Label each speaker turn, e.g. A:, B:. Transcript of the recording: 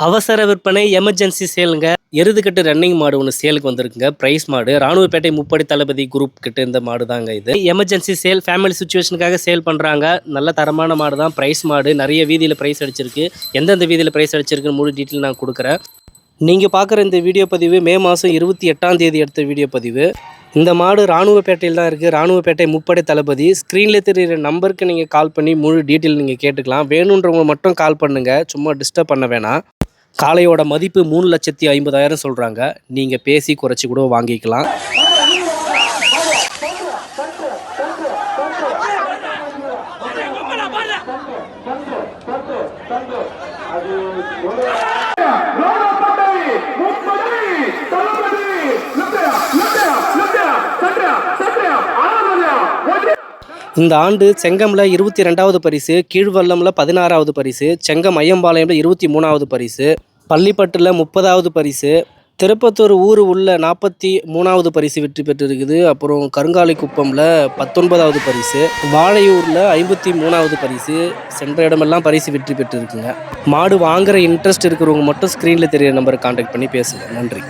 A: அவசர விற்பனை emergency சேலுங்க. எருதுகட்டு running மாடு ஒன்று சேலுக்கு வந்திருக்குங்க. பிரைஸ் மாடு ராணுவப்பேட்டை முப்படை தளபதி குரூப் கிட்ட இந்த மாடு தாங்க இது. எமர்ஜென்சி சேல் ஃபேமிலி சுச்சுவேஷனுக்காக சேல் பண்ணுறாங்க. நல்ல தரமான மாடு தான். பிரைஸ் மாடு நிறைய வீதியில் பிரைஸ் அடிச்சிருக்கு. எந்தெந்த வீதியில் பிரைஸ் அடிச்சிருக்குன்னு முழு டீட்டெயில் நான் கொடுக்குறேன். நீங்கள் பார்க்குற இந்த வீடியோ பதிவு மே மாதம் 28ஆம் தேதி எடுத்த வீடியோ பதிவு. இந்த மாடு ராணுவப்பேட்டையில் தான் இருக்குது. ராணுவப்பேட்டை முப்படை தளபதி. ஸ்க்ரீனில் தெரிகிற நம்பருக்கு நீங்கள் கால் பண்ணி முழு டீட்டெயில் நீங்கள் கேட்டுக்கலாம். வேணுன்றவங்க மட்டும் கால் பண்ணுங்கள், சும்மா டிஸ்டர்ப் பண்ண வேணாம். காளையோட மதிப்பு 3,50,000 சொல்கிறாங்க. நீங்கள் பேசி குறைச்சி கூட வாங்கிக்கலாம். இந்த ஆண்டு செங்கமில் 22வது பரிசு, கீழ்வல்லமில் 16வது பரிசு, செங்கம் ஐயம்பாளையமில் 23வது பரிசு, பள்ளிப்பட்டில் 30வது பரிசு, திருப்பத்தூர் ஊர் உள்ள 43வது பரிசு வெற்றி பெற்றிருக்குது. அப்புறம் கருங்காலி குப்பமில் 19வது பரிசு, வாழையூரில் 53வது பரிசு. சென்ற இடமெல்லாம் பரிசு வெற்றி பெற்றிருக்குங்க. மாடு வாங்குகிற இன்ட்ரெஸ்ட் இருக்கிறவங்க மட்டும் ஸ்க்ரீனில் தெரியிற நம்பரை கான்டாக்ட் பண்ணி பேசுங்க. நன்றி.